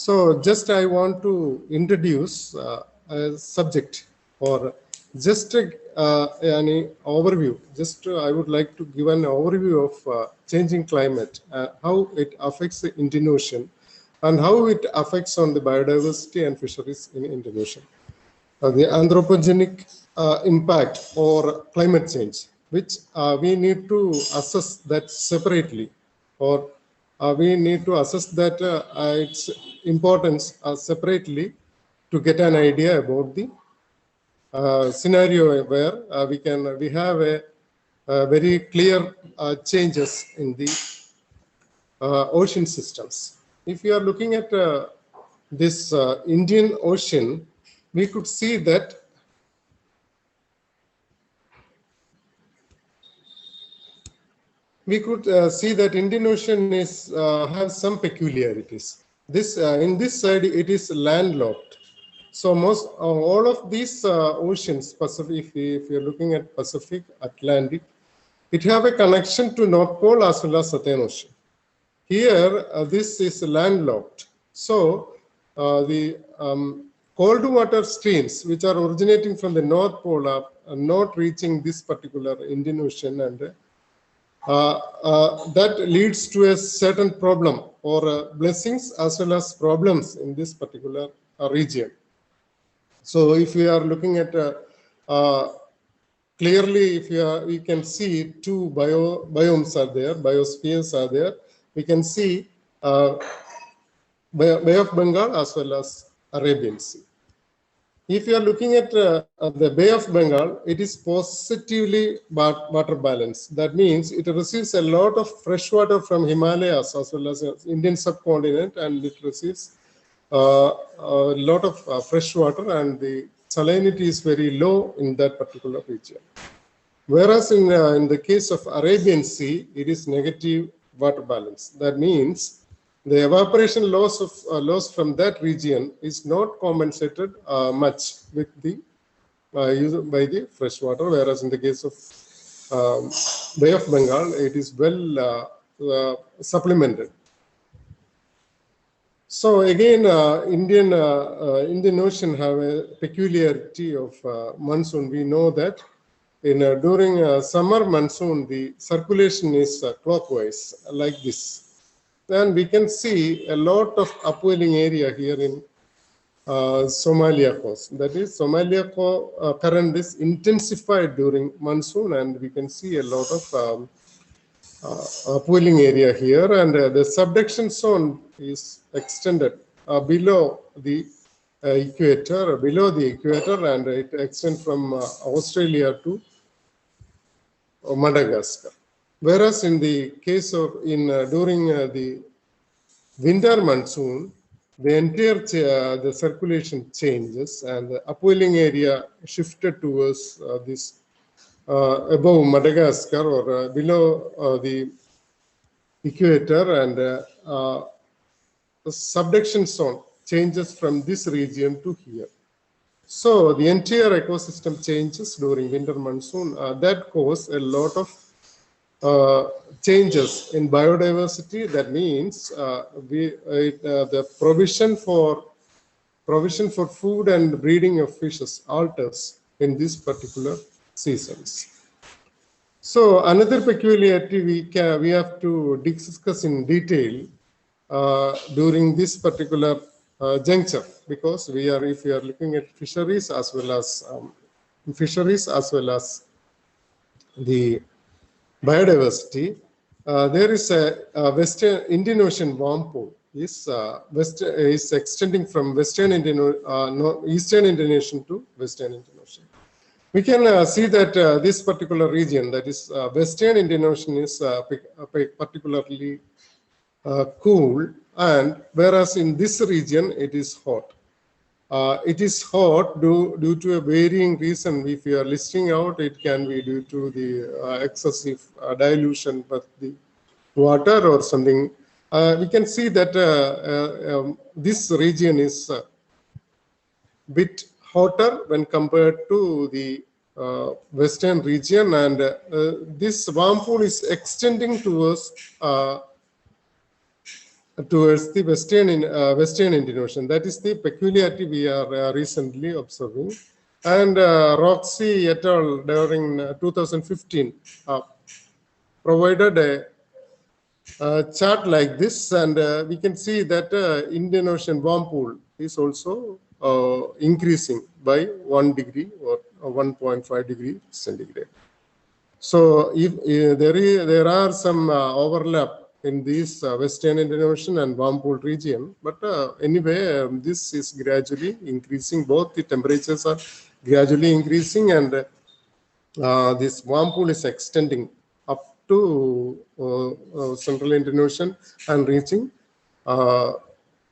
So just I want to introduce a subject or just an overview. Just I would like to give an overview of changing climate, how it affects the Indian Ocean, and how it affects on the biodiversity and fisheries in Indian Ocean. The anthropogenic impact or climate change, which we need to assess that separately, or we need to assess that its importance separately to get an idea about the scenario where we have a very clear changes in the ocean systems. If you are looking at this Indian Ocean, we could see that Indian Ocean is has some peculiarities. This in this side it is landlocked. So most all of these oceans, Pacific, if you're looking at Pacific, Atlantic, it have a connection to North Pole as well as Southern Ocean. Here, this is landlocked. So the cold water streams, which are originating from the North Pole, are not reaching this particular Indian Ocean, and that leads to a certain problem or blessings as well as problems in this particular region. So if we are looking at clearly, if you can see two biomes are there, biospheres are there. We can see Bay of Bengal as well as Arabian Sea. If you are looking at the Bay of Bengal, it is positively water balanced. That means it receives a lot of fresh water from Himalayas as well as Indian subcontinent, and it receives a lot of fresh water, and the salinity is very low in that particular region. Whereas in the case of Arabian Sea, it is negative water balance. That means the evaporation loss from that region is not compensated much with the by the fresh water, whereas in the case of Bay of Bengal, it is well supplemented. So again, Indian Ocean have a peculiarity of monsoon. We know that during summer monsoon, the circulation is clockwise like this. Then we can see a lot of upwelling area here in Somalia coast. That is, Somalia current is intensified during monsoon, and we can see a lot of upwelling area here, and the subduction zone is extended below the equator, and it extends from Australia to Madagascar. Whereas in the case of during the winter monsoon, the entire the circulation changes, and the upwelling area shifted towards this above Madagascar or below the equator, and the subduction zone changes from this region to here. So the entire ecosystem changes during winter monsoon. That causes a lot of changes in biodiversity. That means the provision for food and breeding of fishes alters in these particular seasons. So another peculiarity we have to discuss in detail during this particular juncture, because if we are looking at fisheries as well as the biodiversity, there is a Western Indian Ocean warm pool is extending from Eastern Indian Ocean to Western Indian Ocean. We can see that this particular region, that is Western Indian Ocean, is particularly cool, and whereas in this region it is hot. It is hot due to a varying reason. If you are listing out, it can be due to the excessive dilution of the water or something. We can see that this region is a bit hotter when compared to the western region, and this warm pool is extending towards towards the Western Indian Ocean. That is the peculiarity we are recently observing. And Roxy et al. During 2015 provided a chart like this, and we can see that Indian Ocean warm pool is also increasing by 1 degree or 1.5 degree centigrade. So if there are some overlap in this Western Indian Ocean and warm pool region, but anyway, this is gradually increasing. Both the temperatures are gradually increasing, and this warm pool is extending up to Central Indian Ocean and reaching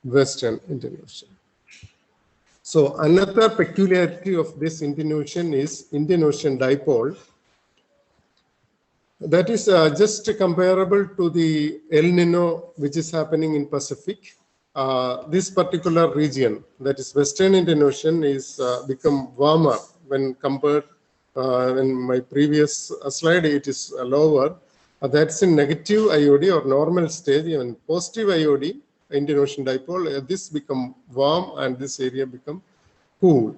Western Indian Ocean. So another peculiarity of this Indian Ocean is Indian Ocean dipole. That is just comparable to the El Nino, which is happening in Pacific. This particular region, that is Western Indian Ocean, is become warmer when compared. In my previous slide, it is lower. That's in negative IOD or normal stage. Even positive IOD, Indian Ocean dipole, this become warm and this area become cool.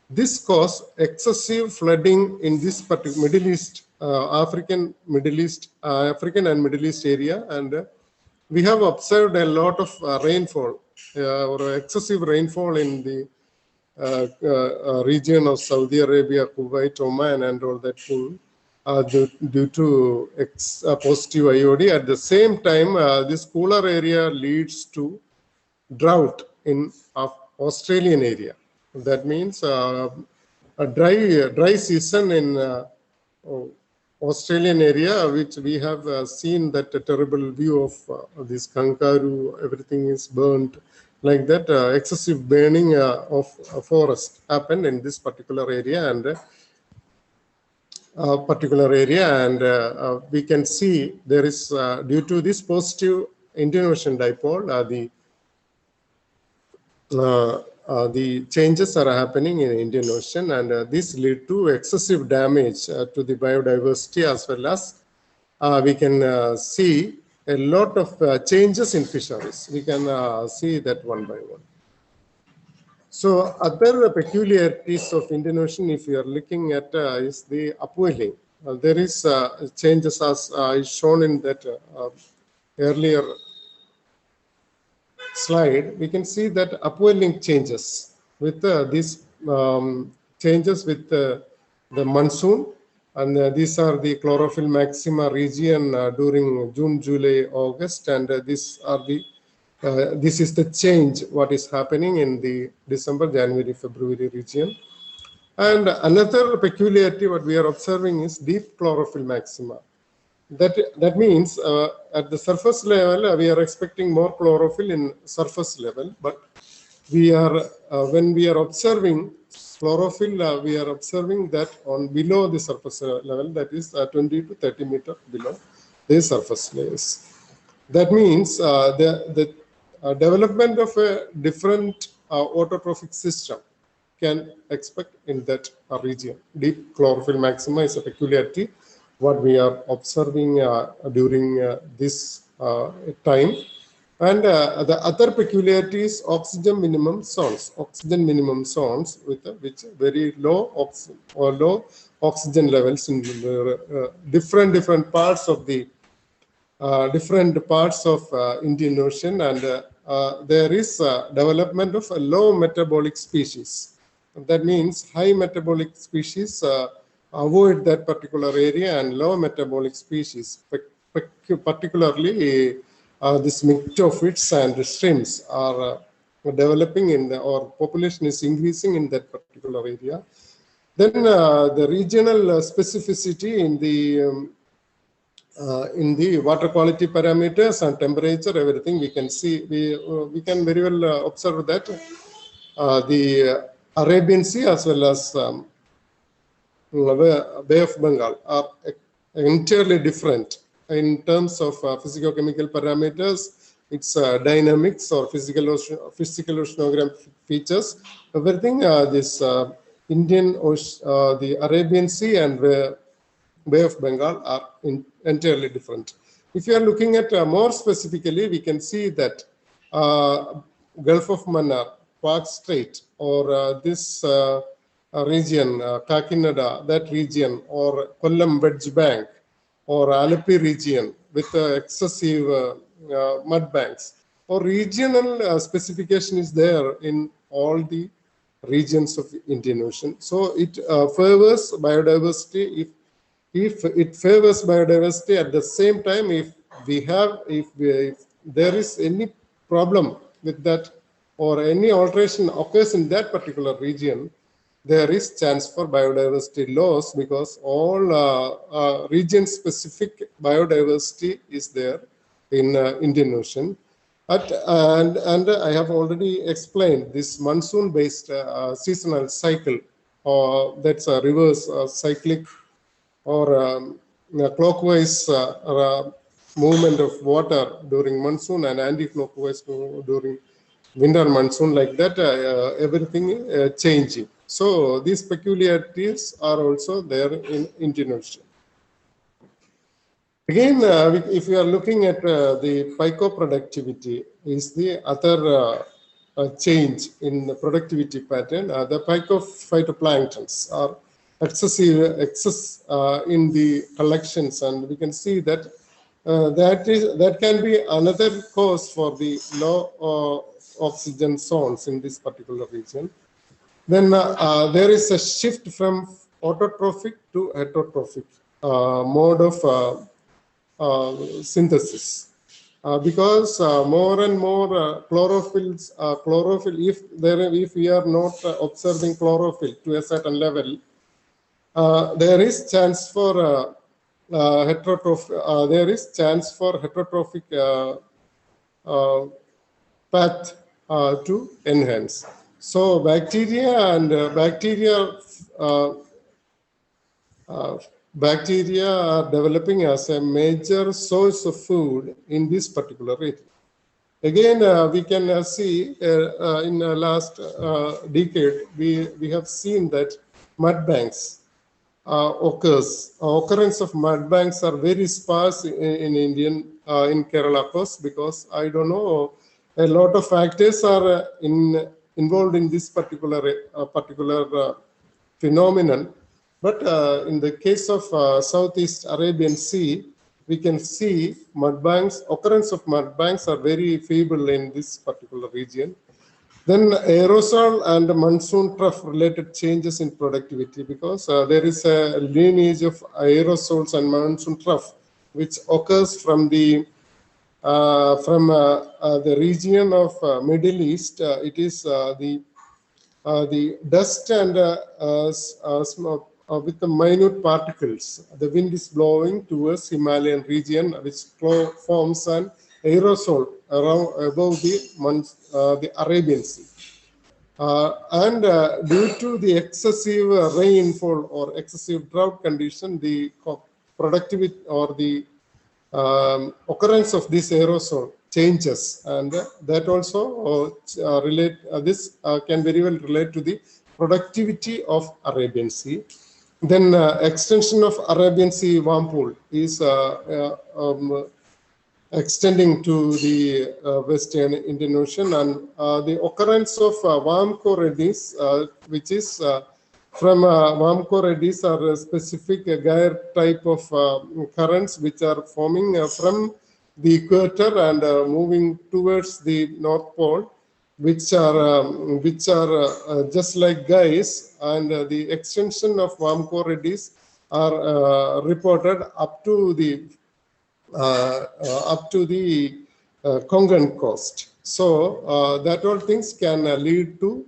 This caused excessive flooding in this particular Middle East, African and Middle East area, and we have observed a lot of rainfall or excessive rainfall in the region of Saudi Arabia, Kuwait, Oman, and all that thing due to positive IOD. At the same time, this cooler area leads to drought in Australian area. That means a dry season in Australian area, which we have seen that a terrible view of this kangaroo, everything is burnt, like that. Excessive burning of forest happened in this particular area, and we can see there is due to this positive Indian Ocean dipole, the changes are happening in Indian Ocean, and this lead to excessive damage to the biodiversity, as well as we can see a lot of changes in fisheries. We can see that one by one. So other peculiarities of Indian Ocean, if you are looking at, is the upwelling. There is changes as shown in that earlier slide. We can see that upwelling changes with these changes with the monsoon, and these are the chlorophyll maxima region during June, July, August, and this is the change what is happening in the December, January, February region. And another peculiarity what we are observing is deep chlorophyll maxima. That means at the surface level, we are expecting more chlorophyll in surface level, but we are when we are observing chlorophyll, we are observing that on below the surface level, that is 20 to 30 meters below the surface layers. That means the development of a different autotrophic system can expect in that region. Deep chlorophyll maxima is a peculiarity what we are observing during this time. And the other peculiarity is oxygen minimum zones. Oxygen minimum zones with which very low oxygen levels in different parts of the Indian Ocean, and there is development of a low metabolic species. That means high metabolic species avoid that particular area, and low metabolic species, particularly this myctophytes and shrimps, are developing in or population is increasing in that particular area. Then the regional specificity in the water quality parameters and temperature, everything we can see, we can very well observe that the Arabian Sea as well as Bay of Bengal are entirely different in terms of physicochemical parameters, its dynamics or physical oceanographic features, everything. This Indian Ocean, the Arabian Sea and Bay of Bengal are entirely different. If you are looking at more specifically, we can see that Gulf of Mannar, Park Strait, or this region, Kakinada, that region, or Kollam Wedge Bank, or Alleppey region with excessive mud banks, or regional specification is there in all the regions of Indian Ocean. So it favors biodiversity. If it favors biodiversity, at the same time, if there is any problem with that, or any alteration occurs in that particular region, there is chance for biodiversity loss, because all region-specific biodiversity is there in Indian Ocean. And I have already explained this monsoon-based seasonal cycle, or that's a reverse cyclic or clockwise movement of water during monsoon and anti-clockwise during winter monsoon, like that, everything changing. So these peculiarities are also there in Indian Ocean. Again, if we are looking at the phycoproductivity, is the other change in the productivity pattern. The phytoplanktons are excess in the collections, and we can see that that can be another cause for the low oxygen zones in this particular region. Then there is a shift from autotrophic to heterotrophic mode of synthesis, because more and more chlorophyll, if we are not observing chlorophyll to a certain level, there is chance for heterotrophic path to enhance. So bacteria are developing as a major source of food in this particular region. Again, we can see in the last decade, we have seen that mud banks occurrence of mud banks are very sparse in in Kerala coast, because I don't know, a lot of factors are involved in this particular phenomenon. But in the case of Southeast Arabian Sea, we can see occurrence of mud banks are very feeble in this particular region. Then aerosol and monsoon trough related changes in productivity, because there is a lineage of aerosols and monsoon trough which occurs from the region of Middle East. It is the dust and with the minute particles. The wind is blowing towards Himalayan region, which forms an aerosol above the Arabian Sea. And due to the excessive rainfall or excessive drought condition, the productivity or the occurrence of this aerosol changes, and that also this can very well relate to the productivity of Arabian Sea. Then extension of Arabian Sea worm pool is extending to the Western Indian Ocean, and the occurrence of worm core eddies, which is from worm core eddies, are a specific gyre type of currents which are forming from the equator and moving towards the North Pole, which are just like guys, and the extension of worm core eddies are reported up to the Konkan coast. So that all things can lead to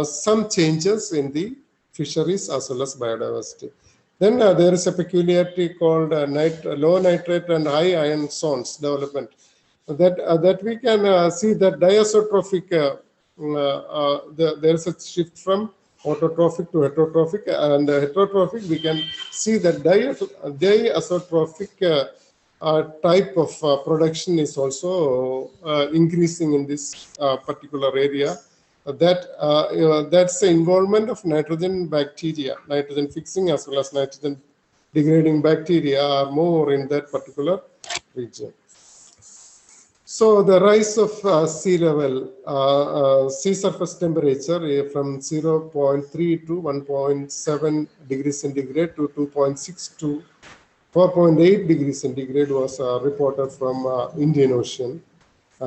some changes in the fisheries as well as biodiversity. Then there is a peculiarity called low nitrate and high iron zones development. That we can see that diazotrophic, there is a shift from autotrophic to heterotrophic, and heterotrophic we can see that diazotrophic type of production is also increasing in this particular area. That's the involvement of nitrogen bacteria, nitrogen fixing as well as nitrogen degrading bacteria are more in that particular region. So the rise of sea level, sea surface temperature from 0.3 to 1.7 degrees centigrade to 2.6 to 4.8 degrees centigrade was reported from Indian Ocean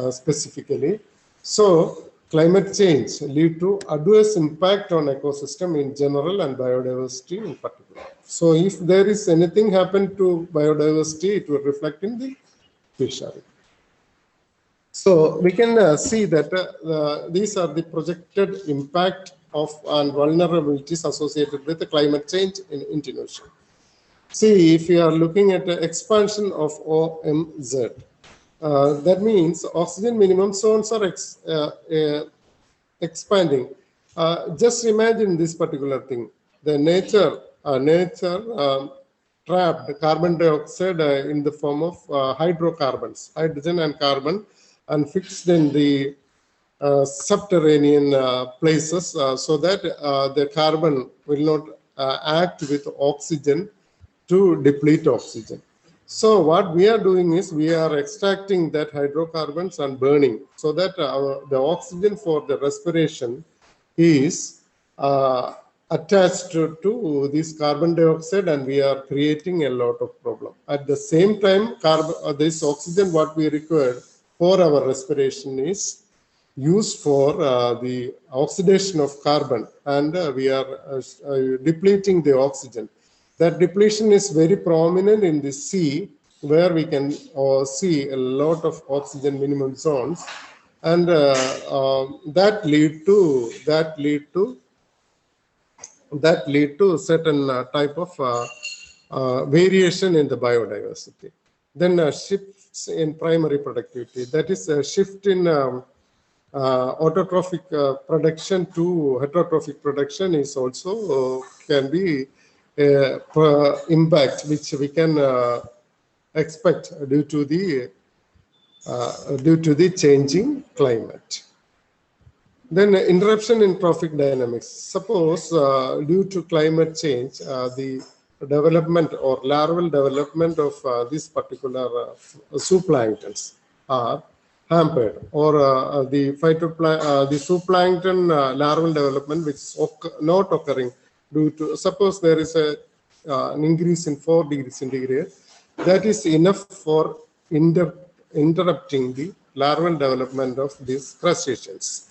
specifically. So climate change lead to adverse impact on ecosystem in general and biodiversity in particular. So if there is anything happen to biodiversity, it will reflect in the fishery. So we can see that these are the projected impact of and vulnerabilities associated with the climate change in Indian Ocean. See, if you are looking at the expansion of OMZ, that means oxygen minimum zones are expanding. Just imagine this particular thing. The nature trapped carbon dioxide in the form of hydrocarbons, hydrogen and carbon, and fixed in the subterranean places so that the carbon will not act with oxygen to deplete oxygen. So what we are doing is we are extracting that hydrocarbons and burning so that the oxygen for the respiration is attached to this carbon dioxide, and we are creating a lot of problem. At the same time, this oxygen what we require for our respiration is used for the oxidation of carbon, and we are depleting the oxygen. That depletion is very prominent in the sea, where we can see a lot of oxygen minimum zones, and that lead to certain type of variation in the biodiversity. Then shifts in primary productivity, that is a shift in autotrophic production to heterotrophic production is also can be impact which we can expect due to the changing climate. Then interruption in trophic dynamics. Suppose due to climate change, the development or larval development of this particular zooplanktons are hampered, or the zooplankton larval development which is not occurring due to, suppose there is an increase in 4 degrees centigrade, that is enough for interrupting the larval development of these crustaceans.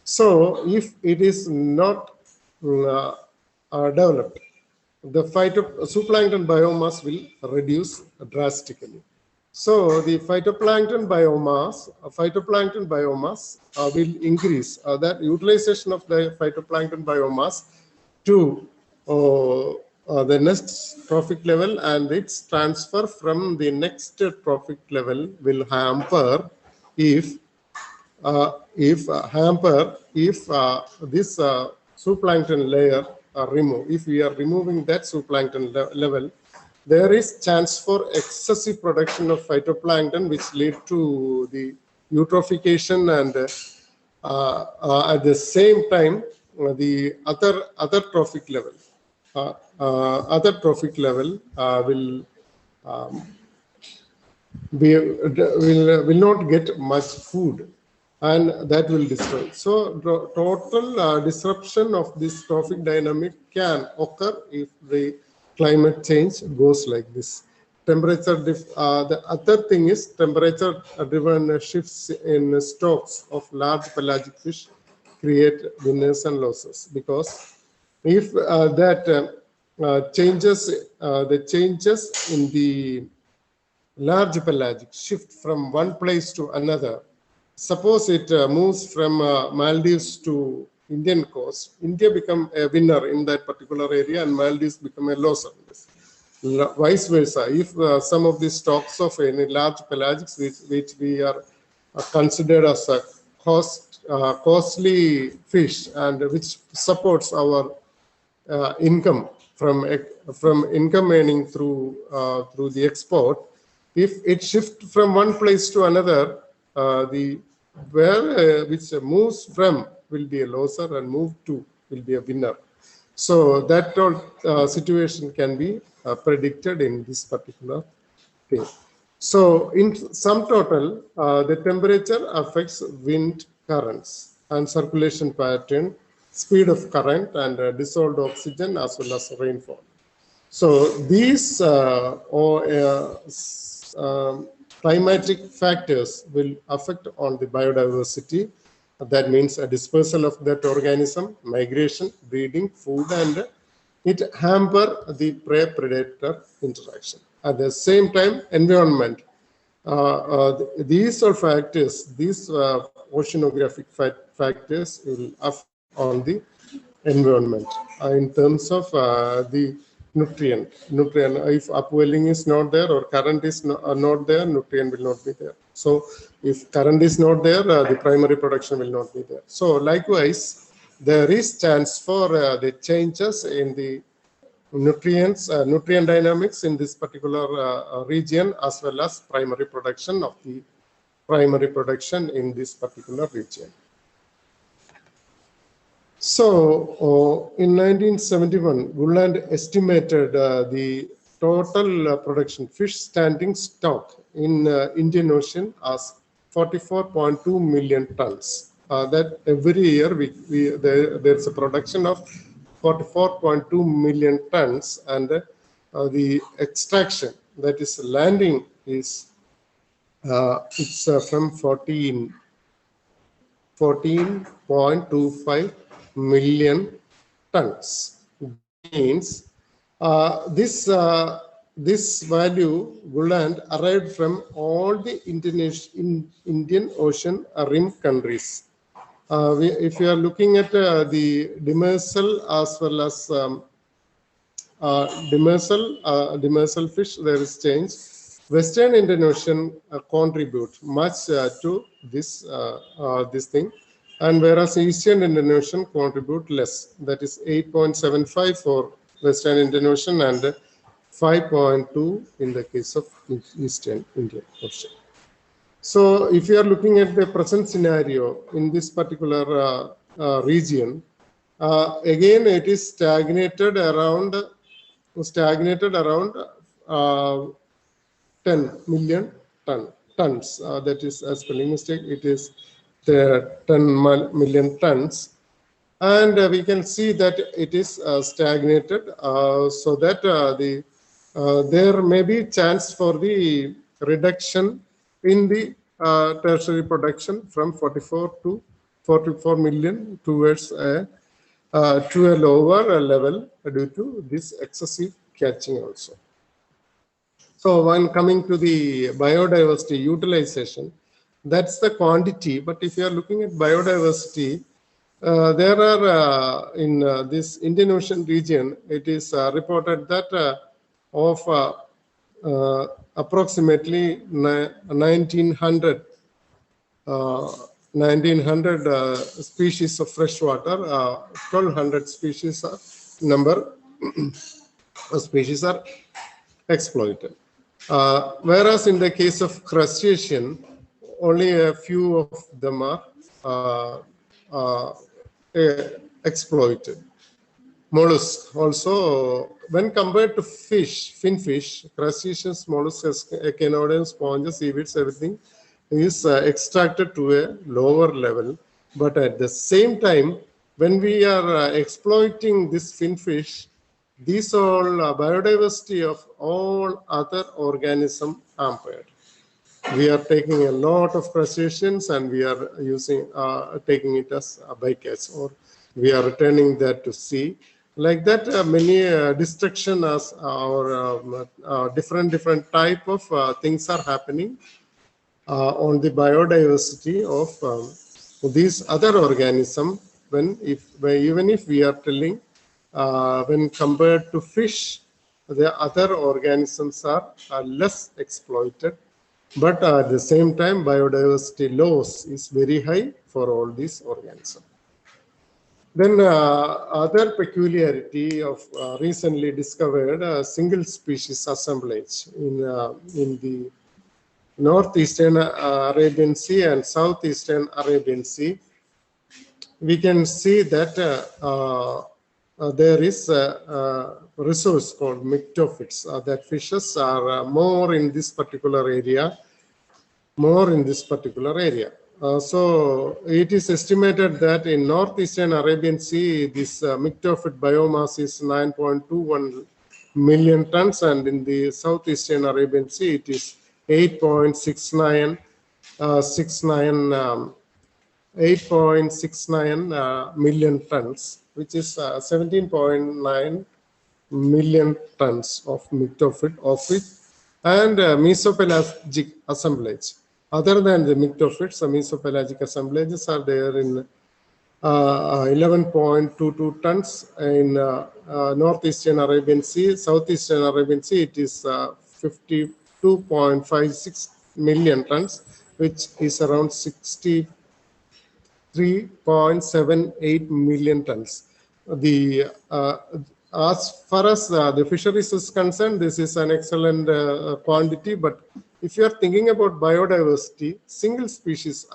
So if it is not developed, the zooplankton biomass will reduce drastically. So the phytoplankton biomass will increase. That utilization of the phytoplankton biomass to the next trophic level and its transfer from the next trophic level will hamper if this zooplankton layer are removed. If we are removing that zooplankton level, there is chance for excessive production of phytoplankton, which lead to the eutrophication, and at the same time the other trophic level will not get much food, and that will destroy. So total disruption of this trophic dynamic can occur if the climate change goes like this. Temperature the other thing is temperature driven shifts in stocks of large pelagic fish create winners and losses, because if the changes in the large pelagic shift from one place to another. Suppose it moves from Maldives to Indian coast, India become a winner in that particular area and Maldives become a loser. Vice versa, if some of the stocks of any large pelagics which we are considered as a costly fish and which supports our income from income earning through the export, if it shifts from one place to another, which moves from will be a loser and move to will be a winner. So that situation can be predicted in this particular thing. So in sum total, the temperature affects wind currents and circulation pattern, speed of current, and dissolved oxygen as well as rainfall. So these climatic factors will affect on the biodiversity. That means a dispersal of that organism, migration, breeding, food, and it hamper the prey-predator interaction. At the same time, environment. These are factors, these oceanographic factors will affect on the environment in terms of the nutrient. If upwelling is not there or current is not there, nutrient will not be there. So if current is not there, the primary production will not be there. So likewise, there is chance for the changes in the nutrient dynamics in this particular region, as well as primary production in this particular region. So in 1971, Woodland estimated the total production fish standing stock in Indian Ocean as 44.2 million tons. That every year there's a production of 44.2 million tons, and the extraction, that is landing, is it's from 14.25 million tons. Means this value Woodland arrived from all the Indian Ocean rim countries. If you are looking at the demersal as well as demersal fish, there is change. Western Indian Ocean contribute much to this thing, and whereas Eastern Indian Ocean contribute less. That is 8.75 for Western Indian Ocean and 5.2 in the case of Eastern Indian Ocean. So if you are looking at the present scenario in this particular region, again it is stagnated around 10 million tons. That is a spelling mistake. It is 10 million tons. And we can see that it is stagnated, so that there may be chance for the reduction in the tertiary production from 44 to 44 million towards to a lower level due to this excessive catching also. So when coming to the biodiversity utilization, that's the quantity. But if you are looking at biodiversity, there are in this Indian Ocean region, it is reported that of approximately 1900 species of freshwater, 1200 species number of species are exploited. Whereas in the case of crustacean, only a few of them are exploited. Mollusk also, when compared to fish, finfish, crustaceans, mollusks, echinoderms, sponges, seaweeds, everything is extracted to a lower level. But at the same time, when we are exploiting this finfish, these all biodiversity of all other organisms hampered. We are taking a lot of crustaceans and we are using taking it as a bycatch, or we are returning that to sea. Like that, many destruction as our different type of things are happening on the biodiversity of these other organisms. Even if we are telling when compared to fish, the other organisms are less exploited. But at the same time, biodiversity loss is very high for all these organisms. Then other peculiarity of recently discovered single species assemblage in the northeastern Arabian Sea and southeastern Arabian Sea. We can see that there is a resource called myctophytes, that fishes are more in this particular area, so it is estimated that in northeastern Arabian Sea, this myctophyte biomass is 9.21 million tons, and in the southeastern Arabian Sea, it is 8.69 million tons, which is 17.9 million tons of myctophyte of it, and mesopelagic assemblage. Other than the myctophytes, the mesopelagic assemblages are there in 11.22 tons in northeastern Arabian Sea. Southeastern Arabian Sea, it is 52.56 million tons, which is around 63.78 million tons. As far as the fisheries is concerned, this is an excellent quantity, but if you are thinking about biodiversity, single species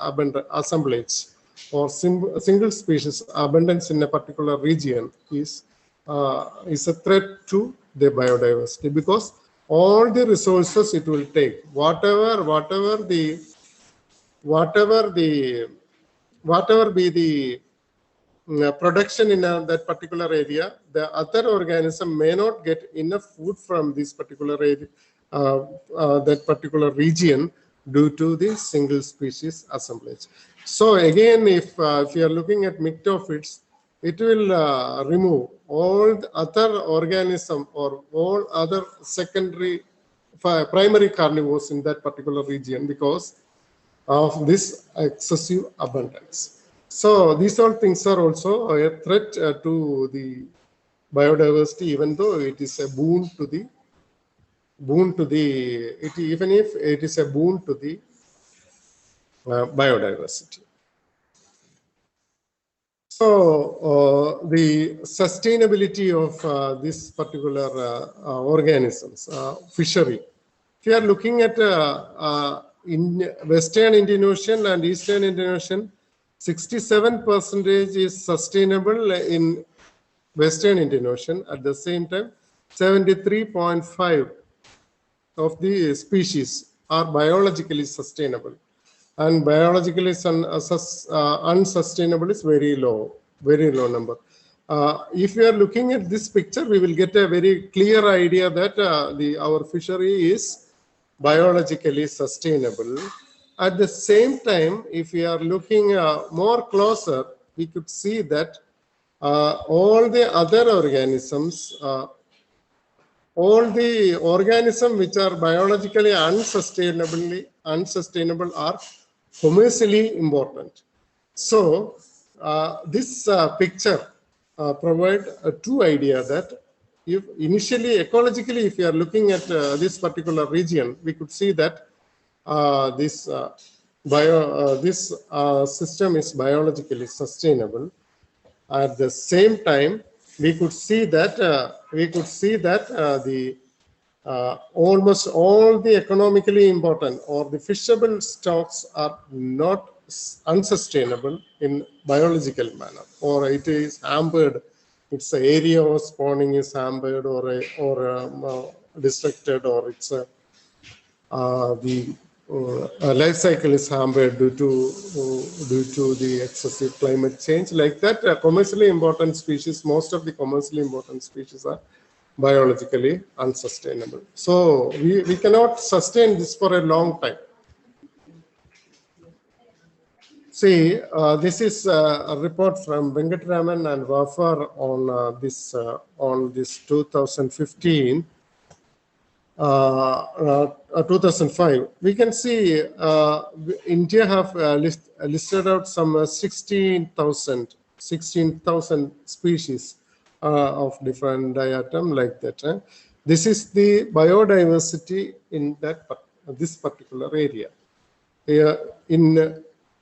assemblage or single species abundance in a particular region is a threat to the biodiversity, because all the resources it will take, whatever be the production in that particular area, the other organism may not get enough food from this particular area, that particular region, due to the single species assemblage. So again, if you are looking at myctophytes, it will remove all the other organism or all other primary carnivores in that particular region because of this excessive abundance. So these all things are also a threat to the biodiversity, even though it is a boon to the even if it is a boon to the biodiversity. So the sustainability of this particular organisms, fishery. If you are looking at in Western Indian Ocean and Eastern Indian Ocean, 67% is sustainable in Western Indian Ocean. At the same time, 73.5 of the species are biologically sustainable, and biologically unsustainable is very low number. If we are looking at this picture, we will get a very clear idea that our fishery is biologically sustainable. At the same time, if we are looking more closer, we could see that all the other organisms, all the organisms which are biologically unsustainable are commercially important. So this picture provides a true idea that if initially ecologically, if you are looking at this particular region, we could see that this system is biologically sustainable. At the same time, we could see that the almost all the economically important or the fishable stocks are not unsustainable in biological manner, or it is hampered. Its area of spawning is hampered or restricted, or it's the life cycle is hampered due to the excessive climate change. Like that, commercially important species, most of the commercially important species are biologically unsustainable. So we cannot sustain this for a long time. See, this is a report from Venkatraman and Wafar on this 2015. 2005. We can see India have listed out some 16,000 species of different diatom like that. This is the biodiversity in this particular area.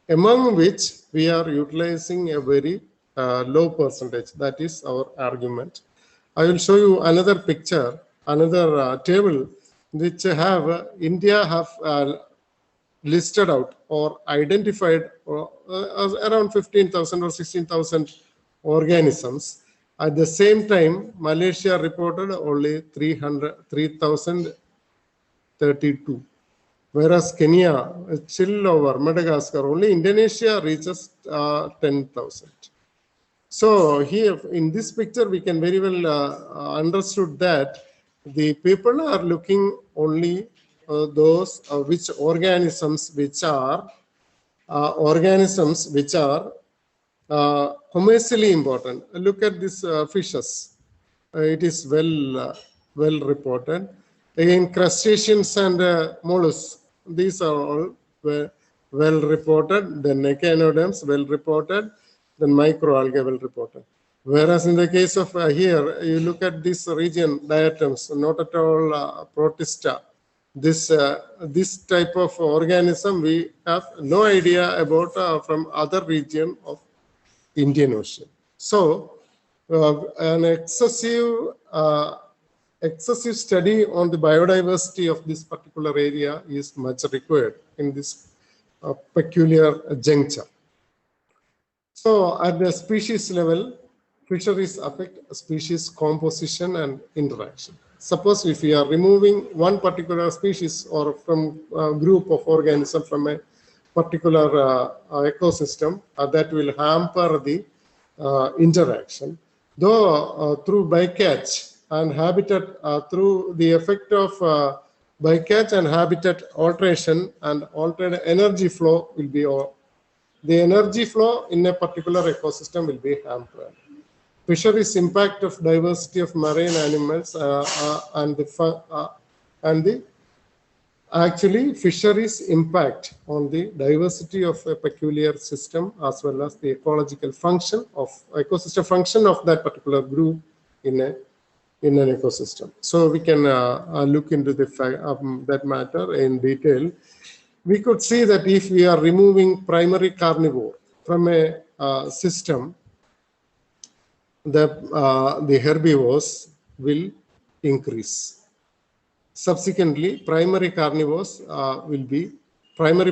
Among which we are utilizing a very low percentage. That is our argument. I will show you another picture, another table, which India have listed out or identified around 15,000 or 16,000 organisms. At the same time, Malaysia reported only 3,032. Whereas Kenya is still lower, Madagascar, only Indonesia reaches 10,000. So here in this picture, we can very well understood that the people are looking only those which organisms which are commercially important. Look at these fishes. It is well reported. Again, crustaceans and mollusks. These are all well reported. Then echinoderms well reported. Then microalgae well reported. Whereas in the case of here, you look at this region, diatoms, not at all protista. This type of organism we have no idea about from other region of Indian Ocean. So an excessive study on the biodiversity of this particular area is much required in this peculiar juncture. So at the species level, fisheries affect species composition and interaction. Suppose if we are removing one particular species or from a group of organisms from a particular ecosystem, that will hamper the interaction. Though through bycatch and habitat, through the effect of bycatch and habitat alteration and altered energy flow will be, the energy flow in a particular ecosystem will be hampered. Fisheries impact of diversity of marine animals actually fisheries impact on the diversity of a peculiar system as well as the ecological function of ecosystem function of that particular group in an ecosystem. So we can look into that matter in detail. We could see that if we are removing primary carnivore from a system, the herbivores will increase. Subsequently, primary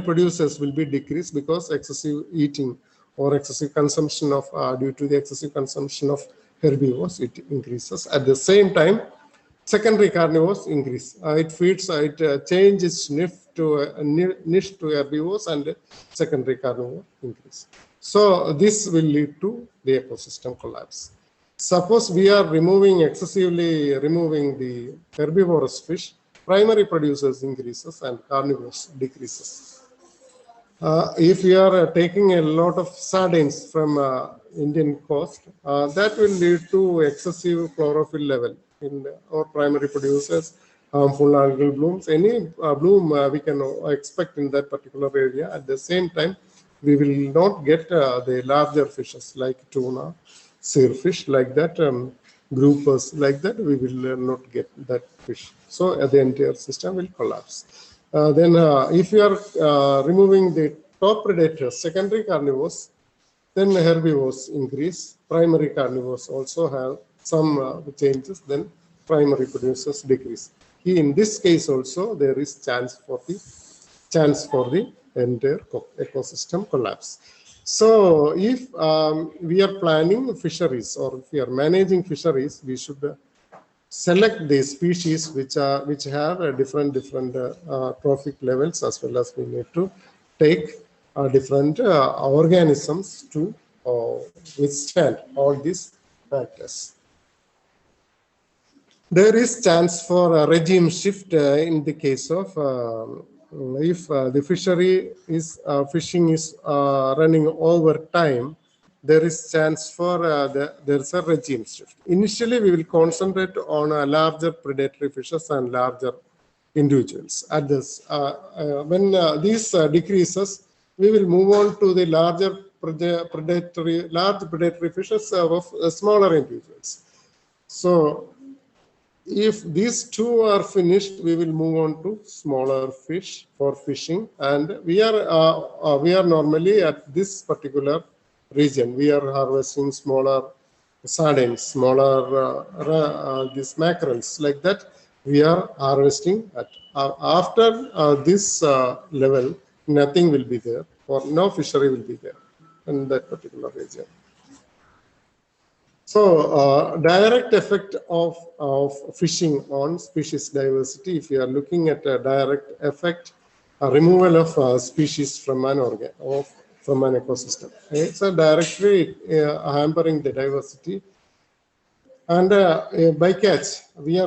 producers will be decreased because excessive eating or excessive consumption of due to the excessive consumption of herbivores, it increases. At the same time, secondary carnivores increase. It changes niche to herbivores, and secondary carnivore increase. So this will lead to the ecosystem collapse. Suppose we are excessively removing the herbivorous fish, primary producers increases and carnivores decreases. If we are taking a lot of sardines from Indian coast, that will lead to excessive chlorophyll level in our primary producers, harmful algal blooms. Any bloom we can expect in that particular area. At the same time, we will not get the larger fishes like tuna, sailfish, like that, groupers, like that, we will not get that fish. So the entire system will collapse. Then if you are removing the top predators, secondary carnivores, then herbivores increase. Primary carnivores also have some changes, then primary producers decrease. In this case also, there is chance for the entire ecosystem collapse. So if we are planning fisheries or if we are managing fisheries, we should select the species which have different trophic levels, as well as we need to take different organisms to withstand all these factors. There is chance for a regime shift in the case of if the fishing is running over time. There is chance for there's a regime shift. Initially, we will concentrate on larger predatory fishes and larger individuals. At this, when these decreases, we will move on to the large predatory fishes of smaller individuals. So if these two are finished, we will move on to smaller fish for fishing. And we are normally at this particular region. We are harvesting smaller sardines, smaller these mackerels, like that. We are harvesting at after this level, nothing will be there, or no fishery will be there in that particular region. So direct effect of fishing on species diversity, if you are looking at a direct effect, a removal of species from an from an ecosystem. It's a directly hampering the diversity. And bycatch, we are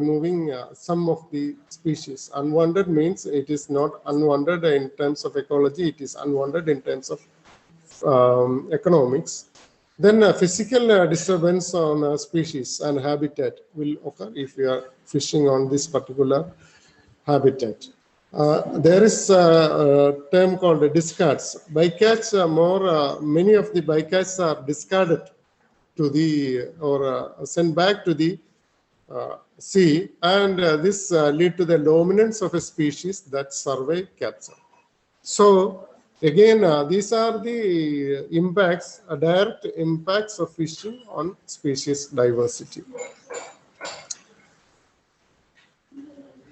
removing some of the species. Unwanted means it is not unwanted in terms of ecology, it is unwanted in terms of economics. Then physical disturbance on species and habitat will occur if you are fishing on this particular habitat. There is a term called discards. Bycatch many of the bycatches are discarded to the or sent back to the sea, and this lead to the dominance of a species that survive capture. So again, these are the impacts, direct impacts of fishing on species diversity.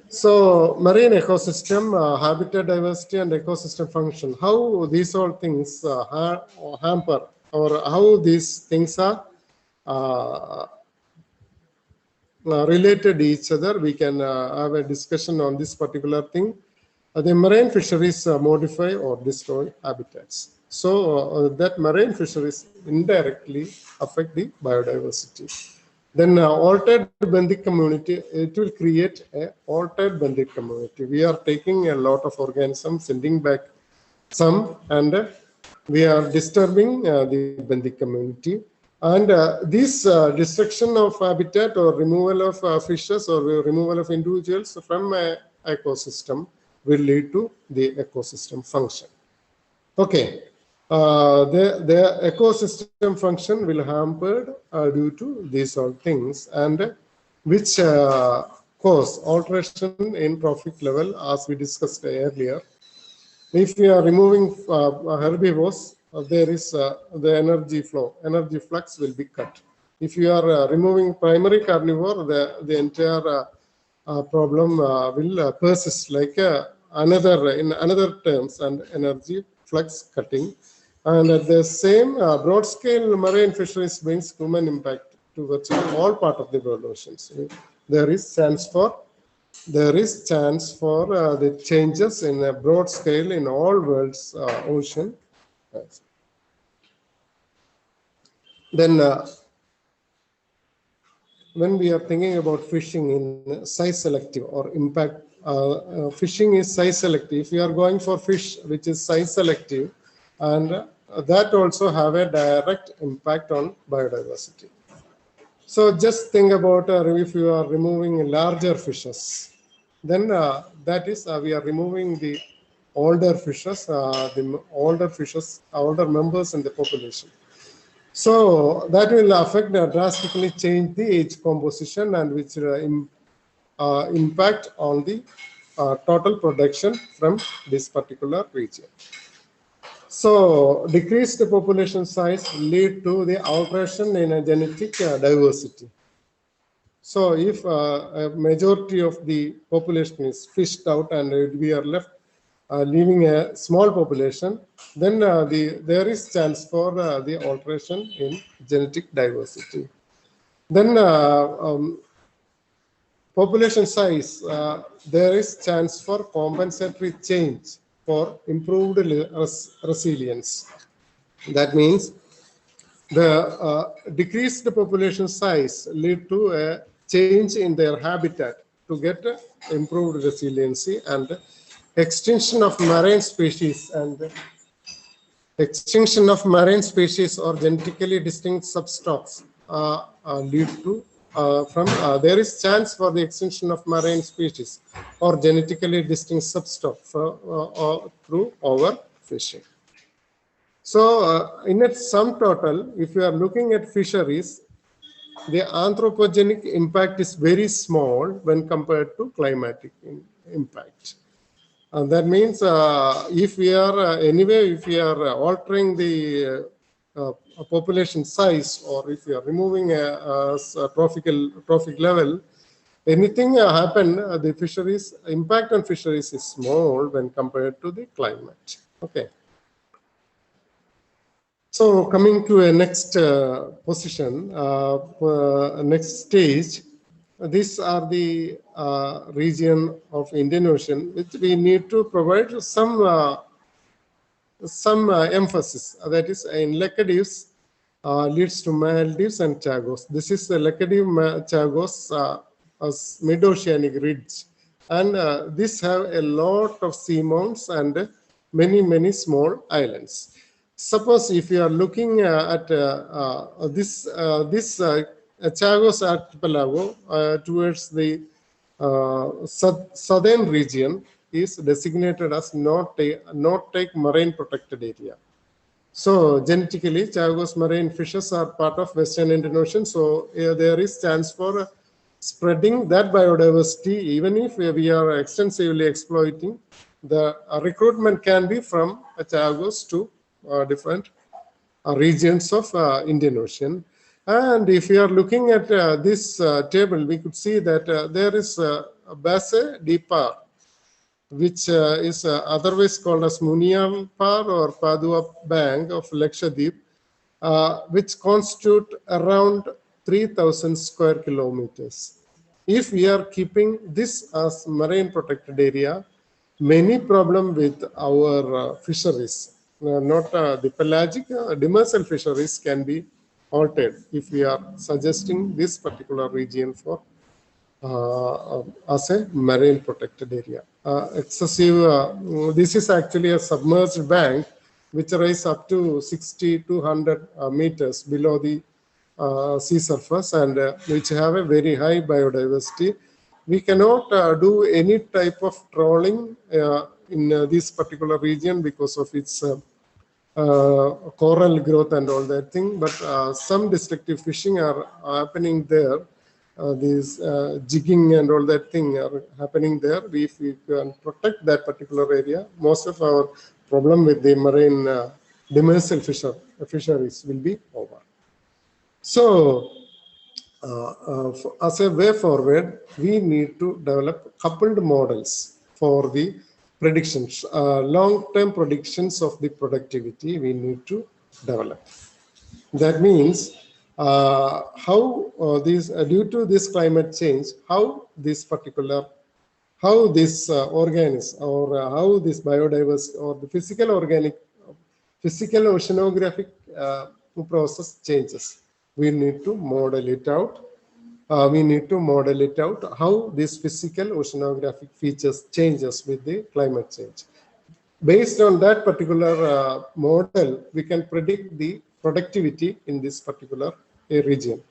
So marine ecosystem, habitat diversity and ecosystem function, how these all things hamper, or how these things are related to each other. We can have a discussion on this particular thing. The marine fisheries modify or destroy habitats. So that marine fisheries indirectly affect the biodiversity. Then altered benthic community, it will create a altered benthic community. We are taking a lot of organisms, sending back some, and we are disturbing the benthic community. And this destruction of habitat or removal of fishes or removal of individuals from an ecosystem will lead to the ecosystem function. Okay, the ecosystem function will hampered due to these all things, and which cause alteration in trophic level, as we discussed earlier. If we are removing herbivores, there is the energy flow, energy flux will be cut. If you are removing primary carnivore, the entire problem will persist, like in another terms, and energy flux cutting. And at the same broad scale marine fisheries brings human impact to virtually all part of the world oceans. There is chance for the changes in a broad scale in all world's ocean. Then when we are thinking about fishing in size selective or impact, fishing is size selective. If you are going for fish which is size selective, and that also have a direct impact on biodiversity. So just think about if you are removing larger fishes, then that is we are removing the older fishes, older members in the population. So that will affect drastically change the age composition, and which impact on the total production from this particular region. So decreased population size lead to the alteration in a genetic diversity. So if a majority of the population is fished out and we are left leaving a small population, then there is chance for the alteration in genetic diversity. Then population size, there is chance for compensatory change for improved resilience. That means the decreased population size lead to a change in their habitat to get improved resiliency, and extinction of marine species or genetically distinct substocks lead to there is chance for the extinction of marine species or genetically distinct substock through overfishing. So in its sum total, if you are looking at fisheries, the anthropogenic impact is very small when compared to climatic impact. And that means if we are if we are altering the population size, or if we are removing a trophic level, anything happen, the fisheries impact on fisheries is small when compared to the climate. Okay. So coming to a next position, next stage, these are the region of Indian Ocean which we need to provide some emphasis. That is, in Laccadives leads to Maldives and Chagos. This is the Laccadive Chagos as mid-oceanic ridge, and this have a lot of seamounts and many small islands. Suppose if you are looking at this Chagos archipelago towards the southern region is designated as not take marine protected area. So genetically, Chagos marine fishes are part of Western Indian Ocean. So there is chance for spreading that biodiversity. Even if we are extensively exploiting, the recruitment can be from Chagos to different regions of Indian Ocean. And if you are looking at this table, we could see that there is Basse di Par, which is otherwise called as Munial Par or Padua Bank of Lakshadweep, which constitute around 3,000 square kilometers. If we are keeping this as marine protected area, many problem with our fisheries, not the pelagic, demersal fisheries can be altered if we are suggesting this particular region for as a marine protected area. This is actually a submerged bank which rises up to 60 to 100 meters below the sea surface, and which have a very high biodiversity. We cannot do any type of trawling in this particular region because of its coral growth and all that thing, but some destructive fishing are happening there. These jigging and all that thing are happening there. If we can protect that particular area, most of our problem with the marine demersal fisheries will be over. So as a way forward, we need to develop coupled models for the predictions, long-term predictions of the productivity we need to develop. That means how due to this climate change, how this organism or how this biodiversity or the physical oceanographic process changes. We need to model it out. How this physical oceanographic features changes with the climate change. Based on that particular model, we can predict the productivity in this particular region.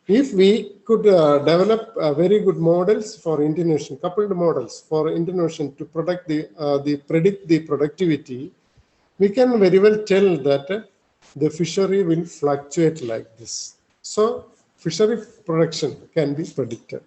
If we could develop very good models for Indian Ocean, coupled models for Indian Ocean to predict the productivity, we can very well tell that the fishery will fluctuate like this. So fishery production can be predicted.